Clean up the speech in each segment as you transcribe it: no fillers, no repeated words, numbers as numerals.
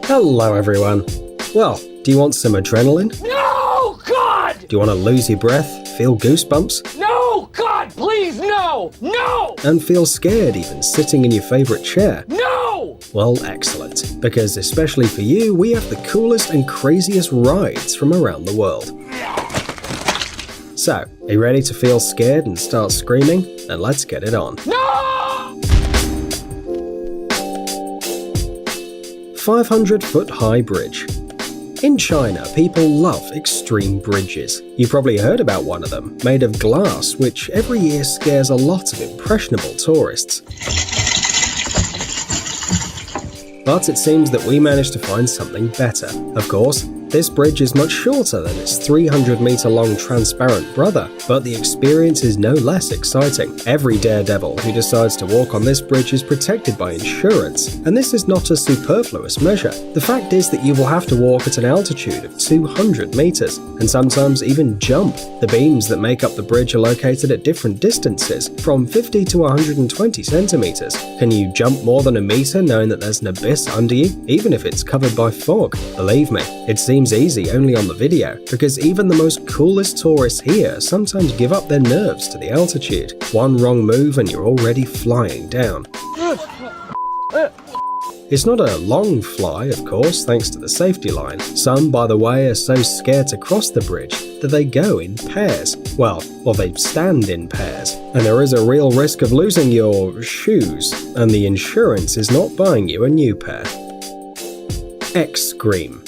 Hello everyone. Well, do you want some adrenaline? No, God! Do you want to lose your breath, feel goosebumps? No, God, please, no! No! And feel scared even sitting in your favorite chair? No! Well, excellent. Because especially for you, we have the coolest and craziest rides from around the world. So, are you ready to feel scared and start screaming? Then let's get it on. No! 500-foot high bridge. In China, people love extreme bridges. You probably heard about one of them, made of glass, which every year scares a lot of impressionable tourists. But it seems that we managed to find something better. Of course, this bridge is much shorter than its 300-meter-long transparent brother, but the experience is no less exciting. Every daredevil who decides to walk on this bridge is protected by insurance, and this is not a superfluous measure. The fact is that you will have to walk at an altitude of 200 meters, and sometimes even jump. The beams that make up the bridge are located at different distances, from 50 to 120 centimeters. Can you jump more than a meter knowing that there's an abyss under you, even if it's covered by fog? Believe me, it seems easy only on the video, because even the most coolest tourists here sometimes give up their nerves to the altitude. One wrong move and you're already flying down. It's not a long fly, of course, thanks to the safety line. Some, by the way, are so scared to cross the bridge that they go in pairs. Well, or they stand in pairs. And there is a real risk of losing your shoes, and the insurance is not buying you a new pair. X-Scream.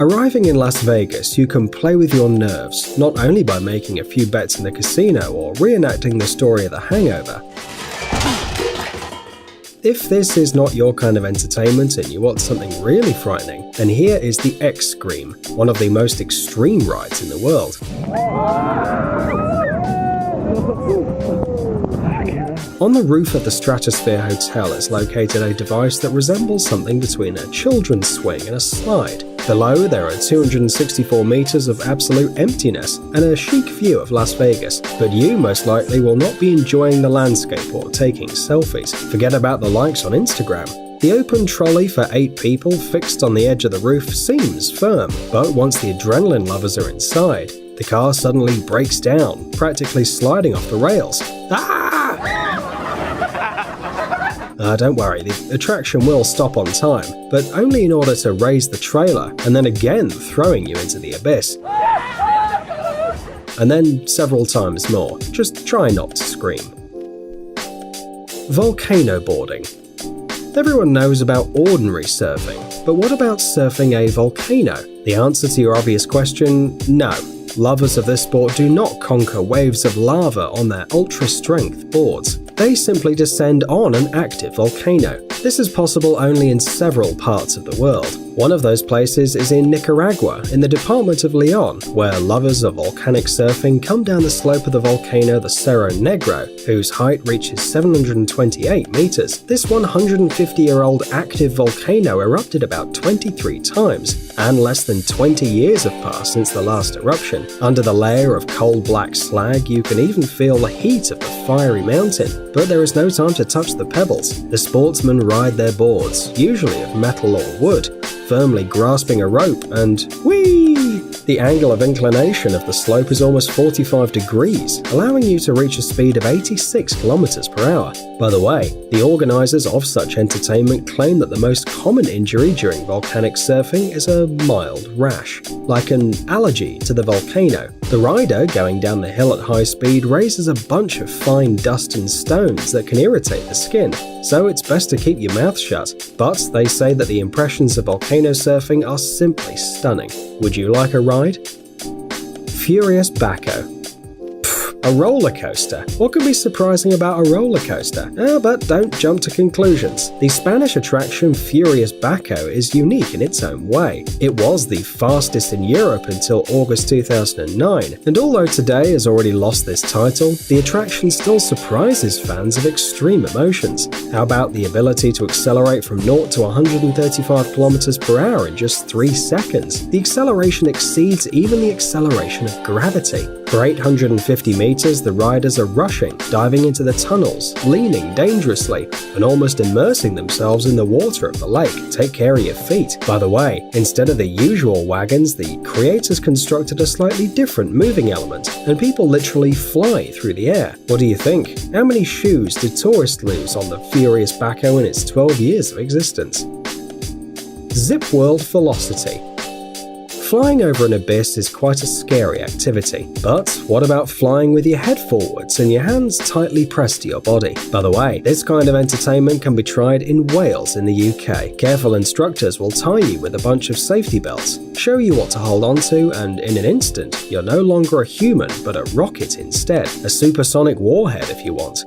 Arriving in Las Vegas, you can play with your nerves, not only by making a few bets in the casino or reenacting the story of The Hangover. If this is not your kind of entertainment and you want something really frightening, then here is the X-Scream, one of the most extreme rides in the world. On the roof of the Stratosphere Hotel is located a device that resembles something between a children's swing and a slide. Below, there are 264 meters of absolute emptiness and a chic view of Las Vegas, but you most likely will not be enjoying the landscape or taking selfies. Forget about the likes on Instagram. The open trolley for 8 people fixed on the edge of the roof seems firm, but once the adrenaline lovers are inside, the car suddenly breaks down, practically sliding off the rails. Don't worry, the attraction will stop on time, but only in order to raise the trailer and then again throwing you into the abyss. And then several times more. Just try not to scream. Volcano boarding. Everyone knows about ordinary surfing, but what about surfing a volcano? The answer to your obvious question, no. Lovers of this sport do not conquer waves of lava on their ultra-strength boards. They simply descend on an active volcano. This is possible only in several parts of the world. One of those places is in Nicaragua, in the department of Leon, where lovers of volcanic surfing come down the slope of the volcano the Cerro Negro, whose height reaches 728 meters. This 150-year-old active volcano erupted about 23 times, and less than 20 years have passed since the last eruption. Under the layer of coal black slag, you can even feel the heat of the fiery mountain, but there is no time to touch the pebbles. The sportsmen ride their boards, usually of metal or wood, firmly grasping a rope, and whee! The angle of inclination of the slope is almost 45 degrees, allowing you to reach a speed of 86 kilometers per hour. By the way, the organizers of such entertainment claim that the most common injury during volcanic surfing is a mild rash, like an allergy to the volcano. The rider, going down the hill at high speed, raises a bunch of fine dust and stones that can irritate the skin, so it's best to keep your mouth shut. But they say that the impressions of volcano surfing are simply stunning. Would you like a ride? Furious Baco. A roller coaster. What could be surprising about a roller coaster? But don't jump to conclusions. The Spanish attraction Furious Baco is unique in its own way. It was the fastest in Europe until August 2009, and although today has already lost this title, the attraction still surprises fans of extreme emotions. How about the ability to accelerate from 0 to 135 km per hour in just 3 seconds? The acceleration exceeds even the acceleration of gravity. For 850 meters, the riders are rushing, diving into the tunnels, leaning dangerously, and almost immersing themselves in the water of the lake. Take care of your feet. By the way, instead of the usual wagons, the creators constructed a slightly different moving element, and people literally fly through the air. What do you think? How many shoes did tourists lose on the furious backhoe in its 12 years of existence? Zip World Velocity. Flying over an abyss is quite a scary activity, but what about flying with your head forwards and your hands tightly pressed to your body? By the way, this kind of entertainment can be tried in Wales in the UK. Careful instructors will tie you with a bunch of safety belts, show you what to hold onto, and in an instant, you're no longer a human but a rocket instead. A supersonic warhead if you want.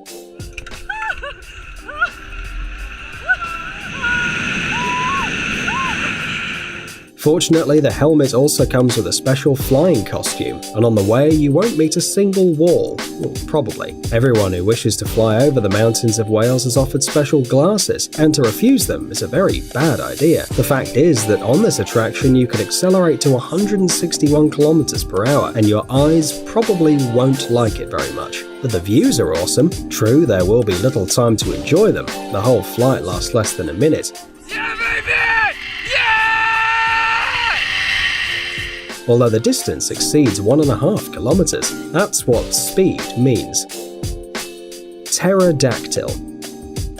Fortunately, the helmet also comes with a special flying costume, and on the way you won't meet a single wall. Well, probably. Everyone who wishes to fly over the mountains of Wales is offered special glasses, and to refuse them is a very bad idea. The fact is that on this attraction you can accelerate to 161 km per hour, and your eyes probably won't like it very much. But the views are awesome. True, there will be little time to enjoy them. The whole flight lasts less than a minute. Yeah, baby! Yeah! Although the distance exceeds 1.5 kilometers. That's what speed means. Pterodactyl.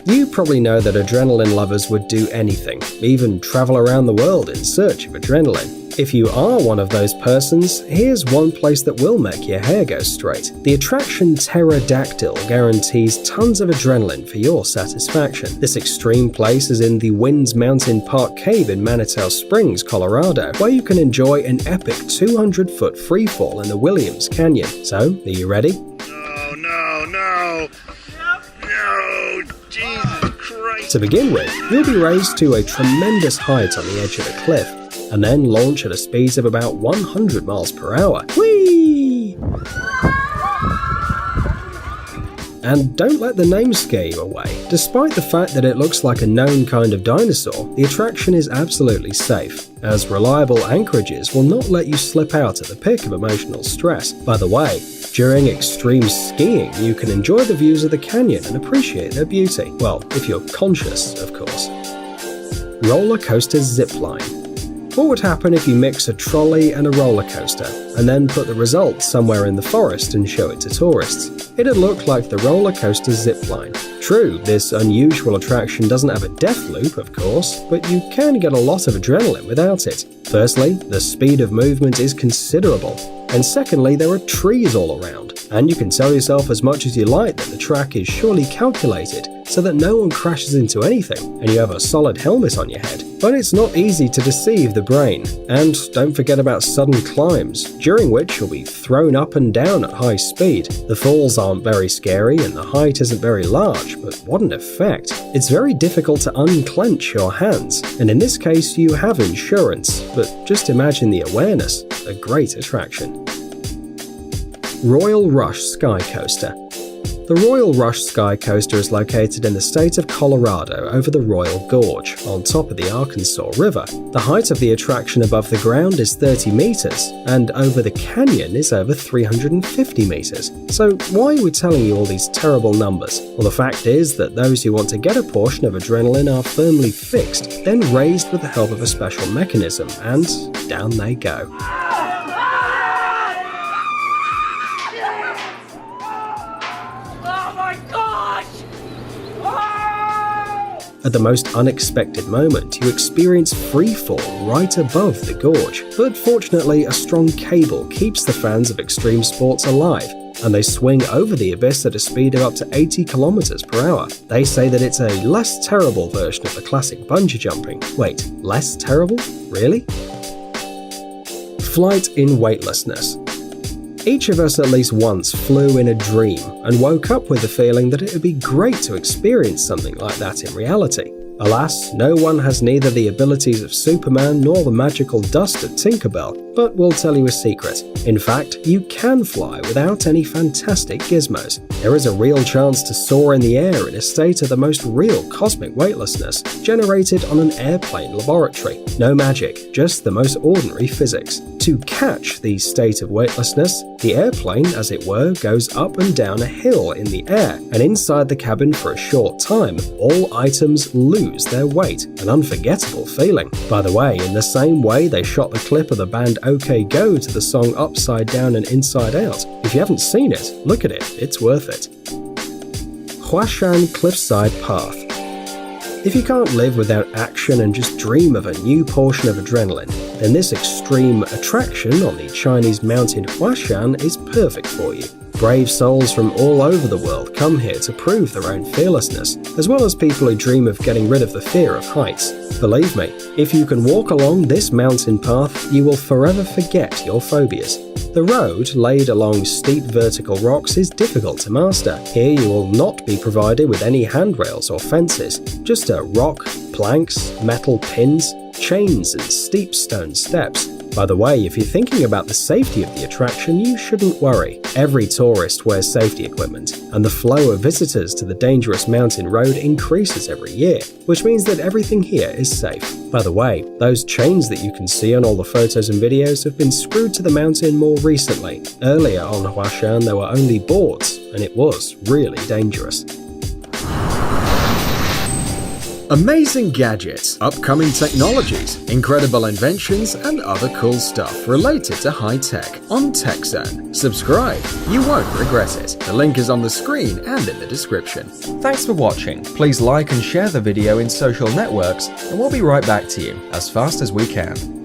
You probably know that adrenaline lovers would do anything, even travel around the world in search of adrenaline. If you are one of those persons, here's one place that will make your hair go straight. The attraction Pterodactyl guarantees tons of adrenaline for your satisfaction. This extreme place is in the Winds Mountain Park Cave in Manitou Springs, Colorado, where you can enjoy an epic 200-foot freefall in the Williams Canyon. So, are you ready? No, Jesus Christ. To begin with, you'll be raised to a tremendous height on the edge of a cliff, and then launch at a speed of about 100 miles per hour. Whee! And don't let the name scare you away. Despite the fact that it looks like a known kind of dinosaur, the attraction is absolutely safe, as reliable anchorages will not let you slip out at the peak of emotional stress. By the way, during extreme skiing, you can enjoy the views of the canyon and appreciate their beauty. Well, if you're conscious, of course. Roller coaster zipline. What would happen if you mix a trolley and a roller coaster, and then put the results somewhere in the forest and show it to tourists? It'd look like the roller coaster zipline. True, this unusual attraction doesn't have a death loop, of course, but you can get a lot of adrenaline without it. Firstly, the speed of movement is considerable, and secondly, there are trees all around, and you can tell yourself as much as you like that the track is surely calculated so that no one crashes into anything, and you have a solid helmet on your head. But it's not easy to deceive the brain, and don't forget about sudden climbs, during which you'll be thrown up and down at high speed. The falls aren't very scary and the height isn't very large, but what an effect. It's very difficult to unclench your hands, and in this case you have insurance, but just imagine the awareness. A great attraction. Royal Rush Sky Coaster. The Royal Rush Sky Coaster is located in the state of Colorado over the Royal Gorge, on top of the Arkansas River. The height of the attraction above the ground is 30 meters, and over the canyon is over 350 meters. So why are we telling you all these terrible numbers? Well, the fact is that those who want to get a portion of adrenaline are firmly fixed, then raised with the help of a special mechanism, and down they go. At the most unexpected moment, you experience freefall right above the gorge. But fortunately, a strong cable keeps the fans of extreme sports alive, and they swing over the abyss at a speed of up to 80 km per hour. They say that it's a less terrible version of the classic bungee jumping. Wait, less terrible? Really? Flight in weightlessness. Each of us at least once flew in a dream and woke up with the feeling that it would be great to experience something like that in reality. Alas, no one has neither the abilities of Superman nor the magical dust of Tinkerbell, but we'll tell you a secret. In fact, you can fly without any fantastic gizmos. There is a real chance to soar in the air in a state of the most real cosmic weightlessness, generated on an airplane laboratory. No magic, just the most ordinary physics. To catch the state of weightlessness, the airplane, as it were, goes up and down a hill in the air, and inside the cabin for a short time, all items lose their weight, an unforgettable feeling. By the way, in the same way they shot the clip of the band OK Go to the song Upside Down and Inside Out. If you haven't seen it, look at it, it's worth it. Huashan Cliffside Path. If you can't live without action and just dream of a new portion of adrenaline, then this extreme attraction on the Chinese mountain Huashan is perfect for you. Brave souls from all over the world come here to prove their own fearlessness, as well as people who dream of getting rid of the fear of heights. Believe me, if you can walk along this mountain path, you will forever forget your phobias. The road, laid along steep vertical rocks, is difficult to master. Here you will not be provided with any handrails or fences, just a rock, planks, metal pins, chains and steep stone steps. By the way, if you're thinking about the safety of the attraction, you shouldn't worry. Every tourist wears safety equipment, and the flow of visitors to the dangerous mountain road increases every year, which means that everything here is safe. By the way, those chains that you can see on all the photos and videos have been screwed to the mountain more recently. Earlier on Huashan there were only boards, and it was really dangerous. Amazing gadgets, upcoming technologies, incredible inventions, and other cool stuff related to high tech on TechZone. Subscribe, you won't regret it. The link is on the screen and in the description. Thanks for watching. Please like and share the video in social networks, and we'll be right back to you as fast as we can.